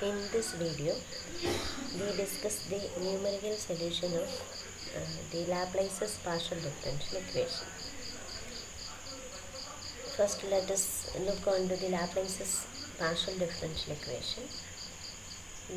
In this video, we discuss the numerical solution of the Laplace's partial differential equation. First, let us look on to the Laplace's partial differential equation.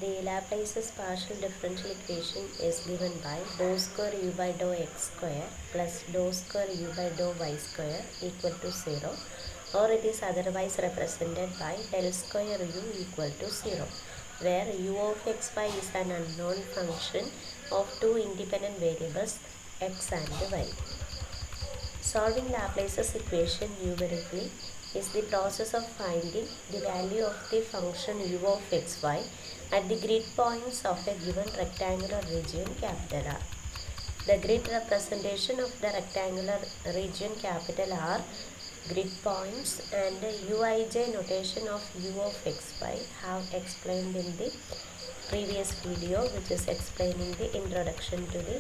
The Laplace's partial differential equation is given by dou square u by dou x square plus dou square u by dou y square equal to 0, or it is otherwise represented by del square u equal to 0, where u of xy is an unknown function of two independent variables x and y. Solving Laplace's equation numerically is the process of finding the value of the function u of xy at the grid points of a given rectangular region capital R. The grid representation of the rectangular region capital R grid points and uij notation of u of xy have explained in the previous video, which is explaining the introduction to the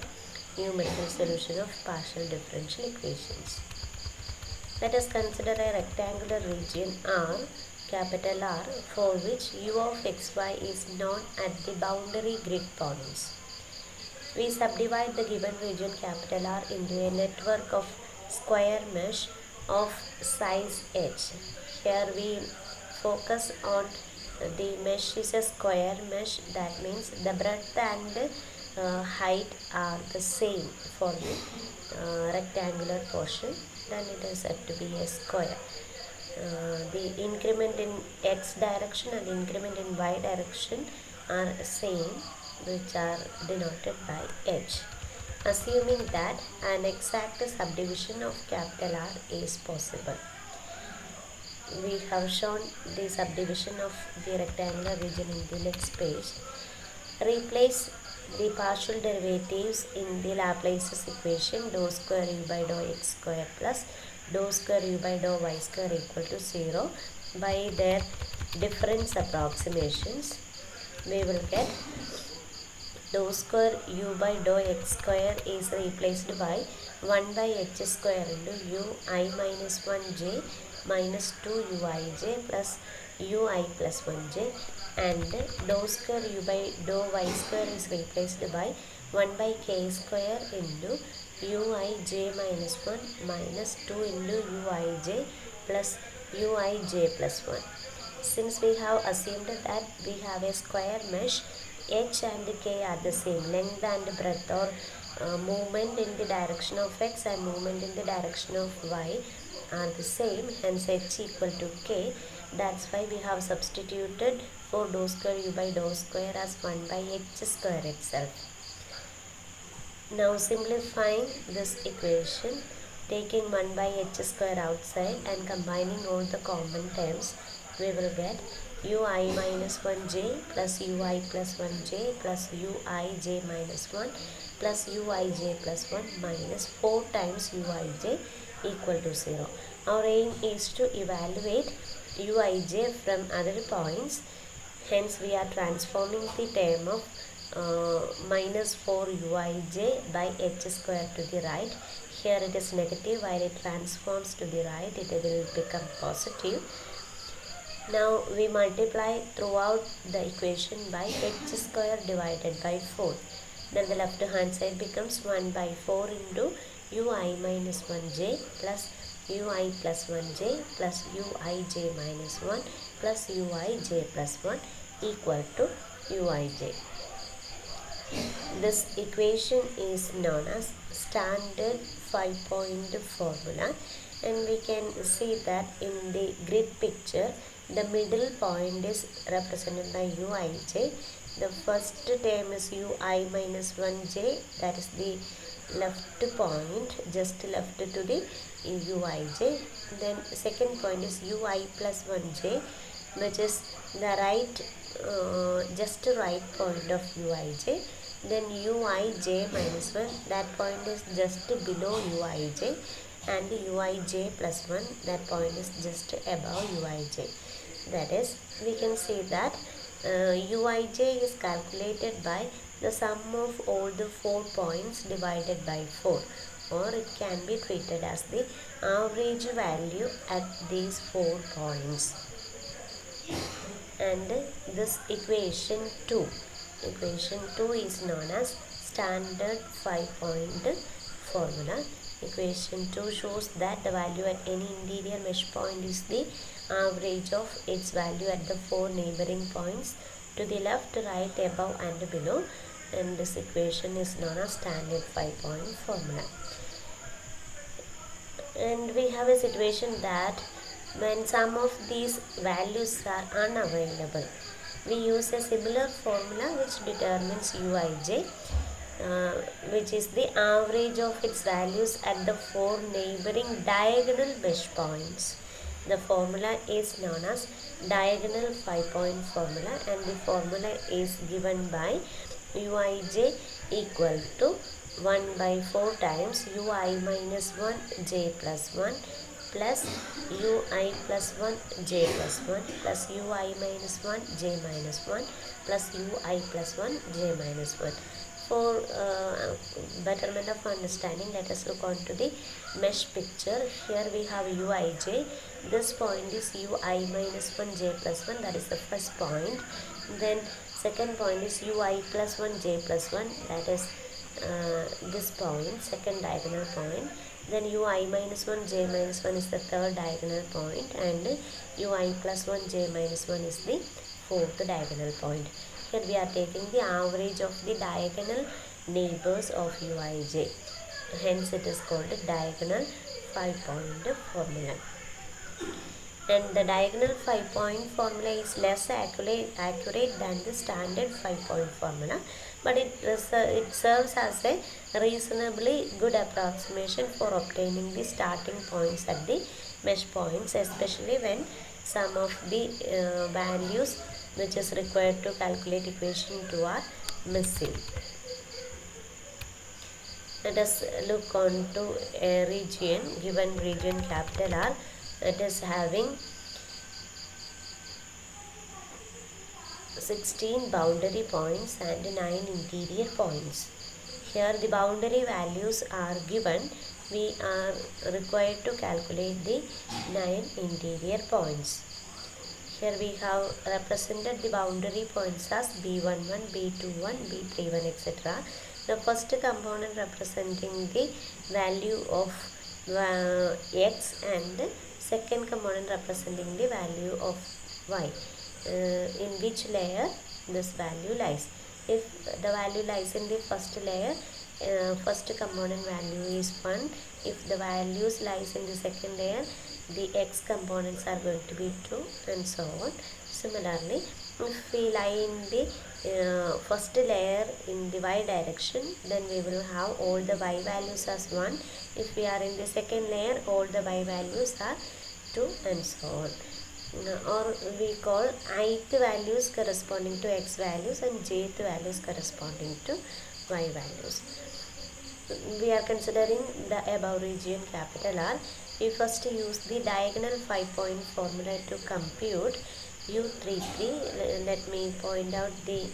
numerical solution of partial differential equations. Let us consider a rectangular region R, capital R, for which u of xy is known at the boundary grid points. We subdivide the given region capital R into a network of square mesh of size h. Here we focus on the mesh is a square mesh, that means the breadth and height are the same for the rectangular portion, then it is said to be a square. The increment in x direction and increment in y direction are same, which are denoted by h. Assuming that an exact subdivision of capital R is possible, we have shown the subdivision of the rectangular region in the next page. Replace the partial derivatives in the Laplace's equation dou square u by dou x square plus dou square u by dou y square equal to 0 by their difference approximations. We will get dou square u by dou x square is replaced by 1 by h square into u I minus 1j minus 2 uij plus ui plus 1j, and dou square u by dou y square is replaced by 1 by k square into uij minus 1 minus 2 into uij plus uij plus 1. Since we have assumed that we have a square mesh, h and k are the same, length and breadth or movement in the direction of x and movement in the direction of y are the same, hence h equal to k. That's why we have substituted for dou square u by dou square as 1 by h square itself. Now simplifying this equation, taking 1 by h square outside and combining all the common terms, we will get ui minus 1j plus ui plus 1j plus uij minus 1 plus uij plus 1 minus 4 times uij equal to 0. Our aim is to evaluate uij from other points, hence we are transforming the term of minus 4 uij by h square to the right. Here it is negative, while it transforms to the right it will become positive. Now we multiply throughout the equation by h square divided by 4. Then the left hand side becomes 1 by 4 into ui minus 1j plus ui plus 1j plus uij minus 1 plus uij plus 1 equal to uij. This equation is known as standard 5-point formula, and we can see that in the grid picture the middle point is represented by uij. The first term is ui minus 1j, that is the left point, just left to the uij. Then second point is ui plus 1j, which is the right just right point of uij. Then uij minus 1, that point is just below uij, and uij plus 1, that point is just above uij. That is, we can say that uij is calculated by the sum of all the 4 points divided by 4, or it can be treated as the average value at these 4 points. and this equation 2 is known as standard 5-point formula. Equation 2 shows that the value at any interior mesh point is the average of its value at the four neighboring points to the left, right, above and below, and this equation is known as standard 5-point formula. And we have a situation that when some of these values are unavailable, we use a similar formula which determines Uij, which is the average of its values at the four neighboring diagonal mesh points. The formula is known as diagonal 5-point formula, and the formula is given by Uij equal to 1 by 4 times ui minus 1 j plus 1 plus ui plus 1 j plus 1 plus ui minus 1 j minus 1 plus ui plus 1 j minus 1. For betterment of understanding, let us look on to the mesh picture. Here we have Uij. This point is ui minus 1 j plus 1, that is the first point. Then second point is ui plus 1 j plus 1, that is this point, second diagonal point. Then ui minus 1 j minus 1 is the third diagonal point, and ui plus 1 j minus 1 is the fourth diagonal point. Here we are taking the average of the diagonal neighbors of Uij. Hence it is called a diagonal 5-point formula. And the diagonal 5-point formula is less accurate than the standard 5-point formula, but it serves as a reasonably good approximation for obtaining the starting points at the mesh points, especially when some of the values which is required to calculate equation 2 are missing. Let us look on to a region, given region capital R. It is having 16 boundary points and 9 interior points. Here the boundary values are given. We are required to calculate the 9 interior points. Here we have represented the boundary points as B11, B21, B31, etc. The first component representing the value of x, and second component representing the value of y, in which layer this value lies. If the value lies in the first layer, first component value is 1. If the values lies in the second layer, the x components are going to be 2, and so on. Similarly, if we lie in the first layer in the y direction, then we will have all the y values as 1. If we are in the second layer, all the y values are 2, and so on. Or we call ith values corresponding to x values and jth values corresponding to y values. We are considering the above region capital R. We first use the diagonal 5-point formula to compute U33. Let me point out the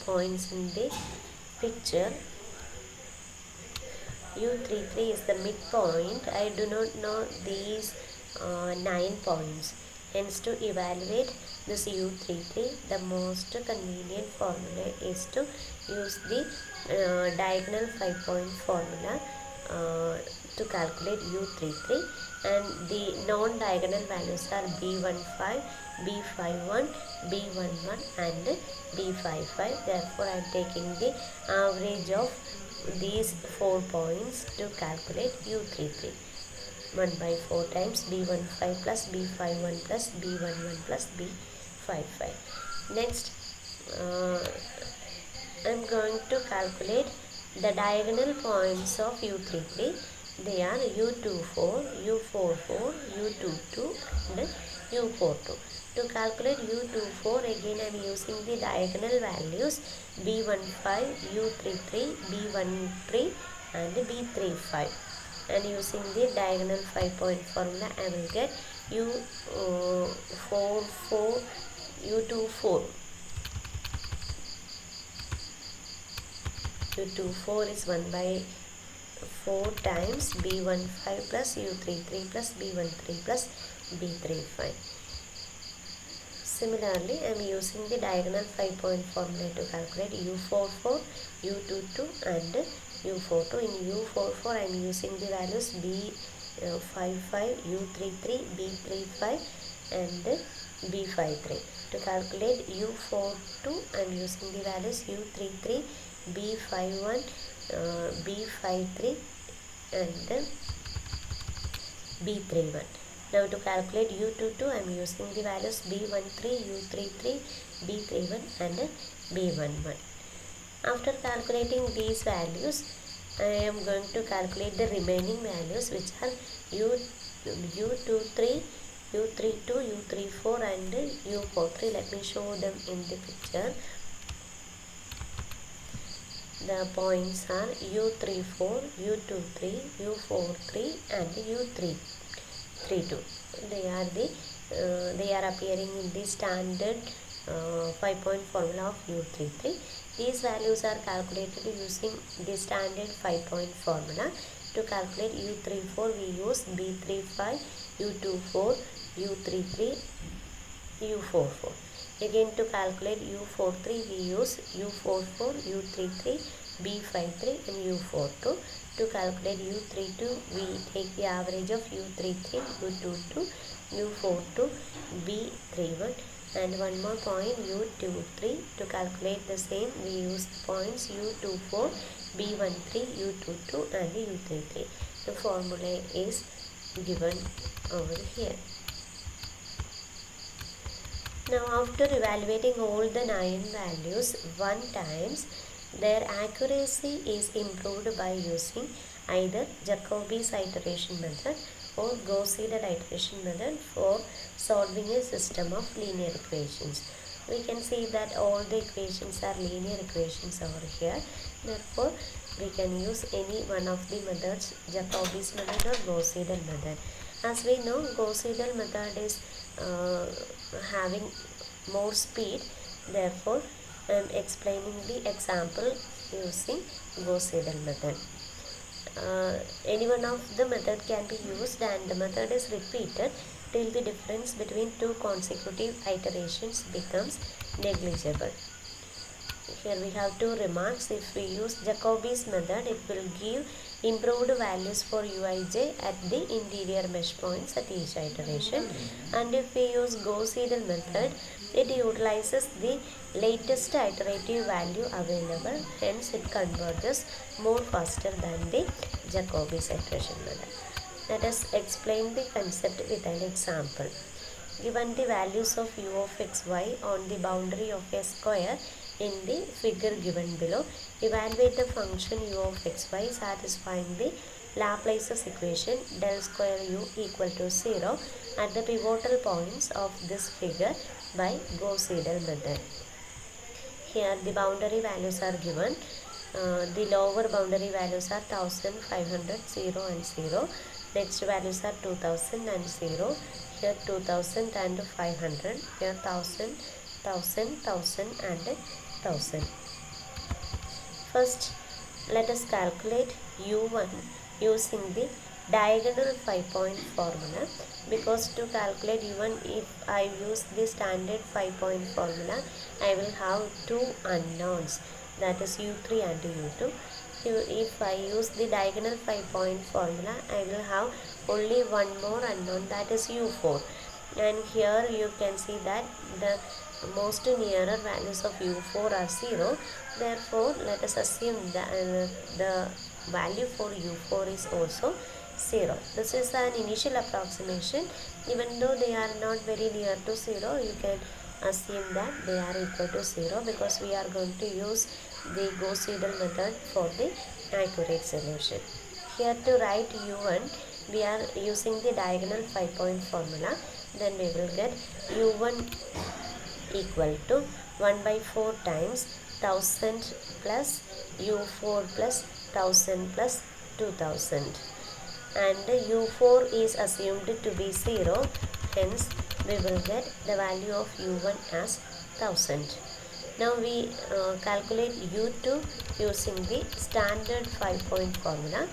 points in the picture. U33 is the midpoint. I do not know these 9 points. Hence, to evaluate this U33, the most convenient formula is to use the diagonal 5-point formula to calculate U33, and the non-diagonal values are B15, B51, B11 and B55. Therefore, I am taking the average of these 4 points to calculate U33. 1 by 4 times B15 plus B51 plus B11 plus B55. Next, I am going to calculate the diagonal points of U33. They are U24, U44, U22 and U42. To calculate U24, again I am using the diagonal values B15, U33, B13 and B35. And using the diagonal 5-point formula, I will get U44, U24. U24 is 1 by 4 times B15 plus U33 plus B13 plus B35. Similarly, I am using the diagonal 5-point formula to calculate U44, U22 and U42. In U44, I am using the values B55, U33, B35 and B53. To calculate U42, I am using the values U33, B51, B53 and B31. Now to calculate U22, I am using the values B13, U33, B31 and B11. After calculating these values, I am going to calculate the remaining values, which are U23, U32, U34 and U43. Let me show them in the picture. The points are U34, U23, U43 and U32. They are appearing in the standard 5-point formula of U33. These values are calculated using the standard 5-point formula. To calculate U34, we use B35, U24, U33, U44. Again, to calculate U43, we use U44, U33, B53 and U42. To calculate U32, we take the average of U33, U22, U42, B31 and one more point U23. To calculate the same, we use the points U24, B13, U22 and U33. The formula is given over here. Now, after evaluating all the 9 values 1 times, their accuracy is improved by using either Jacobi's iteration method or Gauss-Seidel iteration method for solving a system of linear equations. We can see that all the equations are linear equations over here. Therefore, we can use any one of the methods, Jacobi's method or Gauss-Seidel method. As we know, Gauss-Seidel method is having more speed. Therefore, I am explaining the example using Gauss-Seidel method. Any one of the method can be used and the method is repeated till the difference between two consecutive iterations becomes negligible. Here we have two remarks. If we use Jacobi's method, it will give improved values for Uij at the interior mesh points at each iteration. And if we use Gauss-Seidel method, it utilizes the latest iterative value available. Hence, it converges more faster than the Jacobi's iteration method. Let us explain the concept with an example. Given the values of u of xy on the boundary of a square in the figure given below, evaluate the function u of xy satisfying the Laplace's equation del square u equal to 0 at the pivotal points of this figure by Gauss-Seidel method. Here the boundary values are given. The lower boundary values are 1500, 0 and 0. Next values are 2000 and 0. Here 2000 and 500. Here 1000, 1000, 1000 and 1000. First, let us calculate u1 using the diagonal 5-point formula, because to calculate u1, if I use the standard 5-point formula, I will have two unknowns, that is u3 and u2. If I use the diagonal 5-point formula, I will have only one more unknown, that is u4. And here you can see that the most nearer values of u4 are 0. Therefore, let us assume that the value for u4 is also 0. This is an initial approximation. Even though they are not very near to 0, you can assume that they are equal to 0, because we are going to use the Gauss-Seidel method for the accurate solution. Here to write u1, we are using the diagonal 5-point formula. Then we will get u1 equal to 1 by 4 times 1000 plus u4 plus 1000 plus 2000. And u4 is assumed to be 0. Hence, we will get the value of u1 as 1000. Now we calculate u2 using the standard 5-point formula.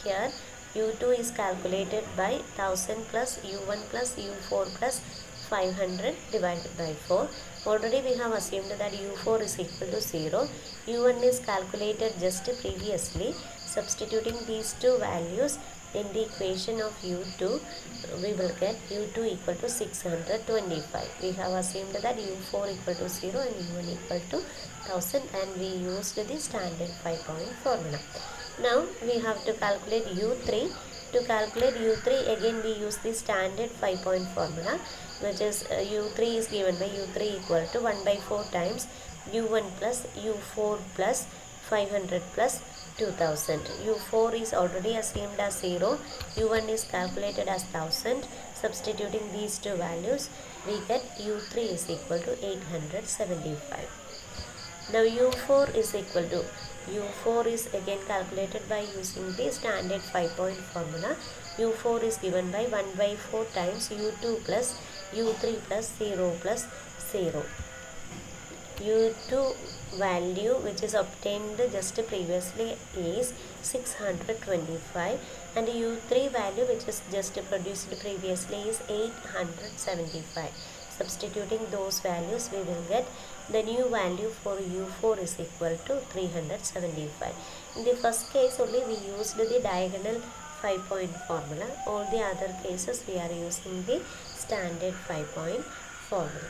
Here u2 is calculated by 1000 plus u1 plus u4 plus 500 divided by 4. Already we have assumed that u4 is equal to 0. u1 is calculated just previously. Substituting these two values in the equation of u2, we will get u2 equal to 625. We have assumed that u4 equal to 0 and u1 equal to 1000, and we used the standard 5-point formula. Now we have to calculate u3. To calculate u3, again we use the standard 5-point formula, which is u3 is given by u3 equal to 1 by 4 times u1 plus u4 plus 500 plus 2000. u4 is already assumed as 0, u1 is calculated as 1000. Substituting these two values, we get u3 is equal to 875. Now u4 is equal to, u4 is again calculated by using the standard 5-point formula. u4 is given by 1 by 4 times u2 plus u3 plus 0 plus 0. u2 value which is obtained just previously is 625, and u3 value which is just produced previously is 875. Substituting those values, we will get the new value for u4 is equal to 375. In the first case only we used the diagonal 5-point formula. All the other cases we are using the standard 5-point formula.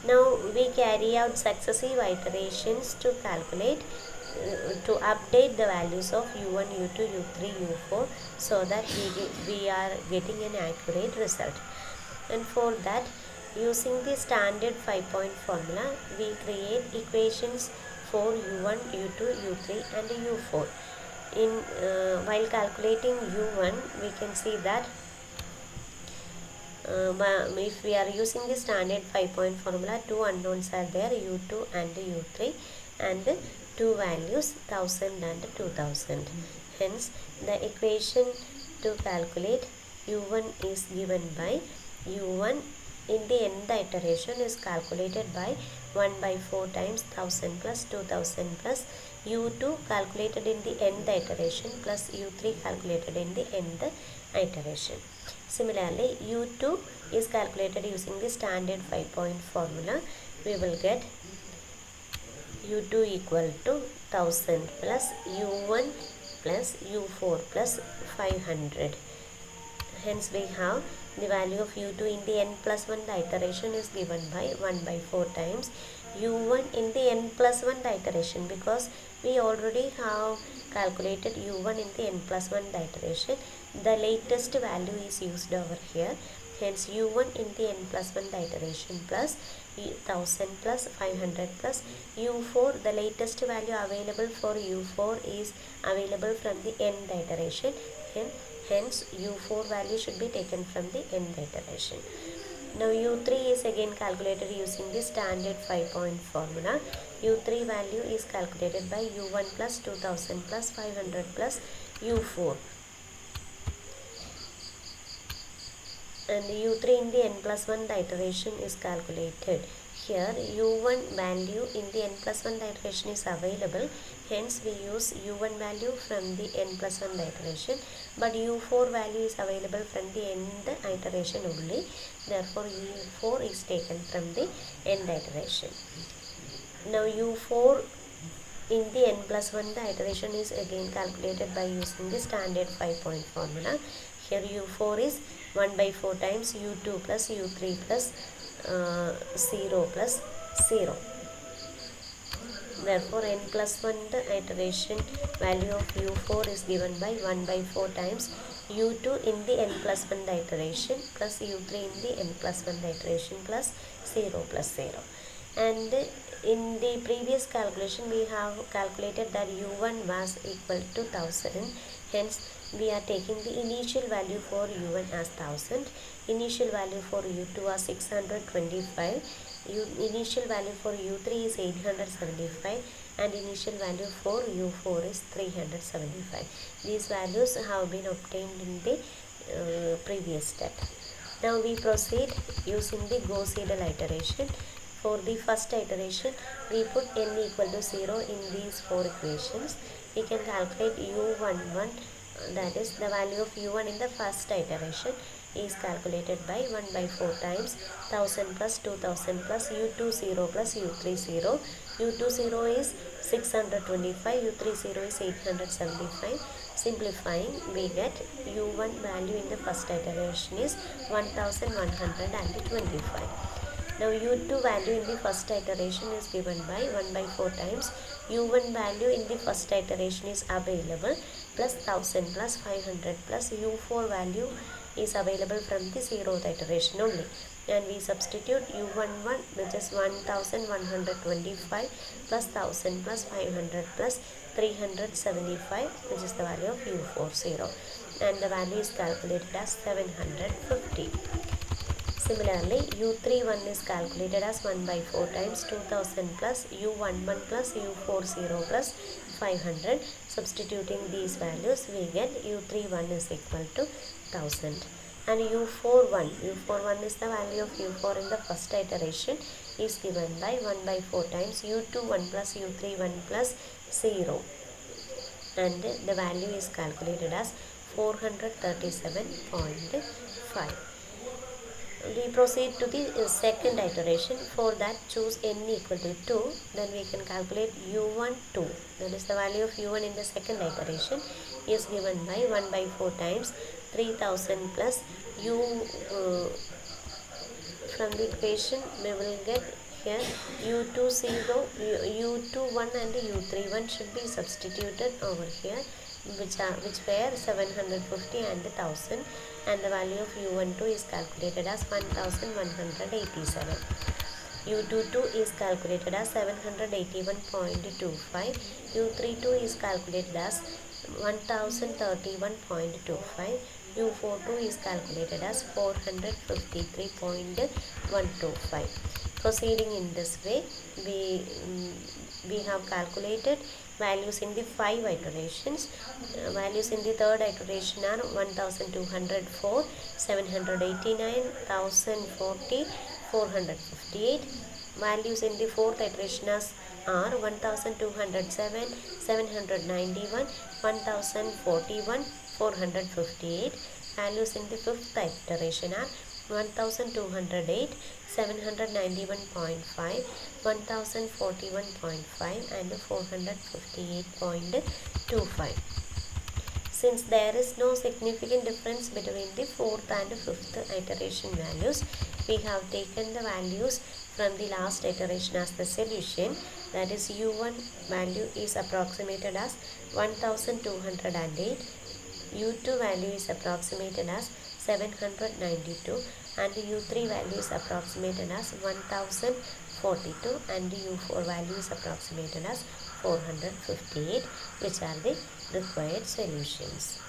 Now we carry out successive iterations to calculate, to update the values of u1, u2, u3, u4, so that we are getting an accurate result. And for that, using the standard 5-point formula, we create equations for u1, u2, u3 and u4. While calculating u1, we can see that if we are using the standard 5-point formula, two unknowns are there, u2 and u3, and two values 1000 and 2000. Hence, the equation to calculate u1 is given by u1 in the nth iteration is calculated by 1 by 4 times 1000 plus 2000 plus u2 calculated in the nth iteration plus u3 calculated in the nth iteration. Similarly, u2 is calculated using the standard 5-point formula. We will get u2 equal to 1000 plus u1 plus u4 plus 500. Hence, we have the value of u2 in the n plus 1 iteration is given by 1 by 4 times u1 in the n plus 1 iteration, because we already have calculated u1 in the n plus 1 iteration. The latest value is used over here. Hence, u1 in the n plus 1 iteration plus 1000 plus 500 plus u4, the latest value available for u4 is available from the nth iteration. Hence, u4 value should be taken from the nth iteration. Now, u3 is again calculated using the standard 5-point formula. u3 value is calculated by u1 plus 2000 plus 500 plus u4. And u3 in the n plus 1 iteration is calculated. Here u1 value in the n plus 1 iteration is available. Hence, we use u1 value from the n plus 1 iteration, but u4 value is available from the nth iteration only. Therefore, u4 is taken from the nth iteration. Now, u4 in the n plus 1 iteration is again calculated by using the standard 5-point formula. Here u4 is 1 by 4 times u2 plus u3 plus 0 plus 0. Therefore, n plus 1 iteration value of u4 is given by 1 by 4 times u2 in the n plus 1 iteration plus u3 in the n plus 1 iteration plus 0 plus 0. And in the previous calculation, we have calculated that u1 was equal to 1000. Hence, we are taking the initial value for u1 as 1000. Initial value for u2 was 625. Initial value for u3 is 875, and initial value for u4 is 375. These values have been obtained in the previous step. Now we proceed using the Gauss-Seidel iteration. For the first iteration, we put n equal to 0 in these 4 equations. We can calculate u11, that is the value of u1 in the first iteration, is calculated by 1 by 4 times 1000 plus 2000 plus u20 plus u30. u20 is 625, u30 is 875. Simplifying, we get u1 value in the first iteration is 1125. Now u2 value in the first iteration is given by 1 by 4 times u1 value in the first iteration is available plus 1000 plus 500 plus u4 value is available from the 0th iteration only, and we substitute u11 which is 1125 plus 1000 plus 500 plus 375 which is the value of u40, and the value is calculated as 750. Similarly, u31 is calculated as 1 by 4 times 2000 plus u11 plus u40 plus 500. Substituting these values, we get u31 is equal to 1000. And u41 is the value of u4 in the first iteration is given by 1 by 4 times u21 plus u31 plus 0. And the value is calculated as 437.5. We proceed to the second iteration. For that, choose n equal to 2. Then we can calculate u1 2. That is the value of u1 in the second iteration is given by 1 by 4 times 3000 plus u. From the equation we will get here u20, u21 and u31 should be substituted over here, which were 750 and 1000, and the value of u12 is calculated as 1187. u22 is calculated as 781.25. u32 is calculated as 1031.25. u42 is calculated as 453.125. Proceeding in this way, we have calculated values in the 5 iterations. Values in the third iteration are 1204, 789, 1040, 458. Values in the fourth iteration are 1207, 791, 1041, 458. Values in the fifth iteration are 1208, 791.5, 1041.5 and 458.25. Since there is no significant difference between the fourth and fifth iteration values, we have taken the values from the last iteration as the solution. That is, u1 value is approximated as 1208, u2 value is approximated as 792, and u3 value is approximated as 1042, and u4 value is approximated as 458, which are the required solutions.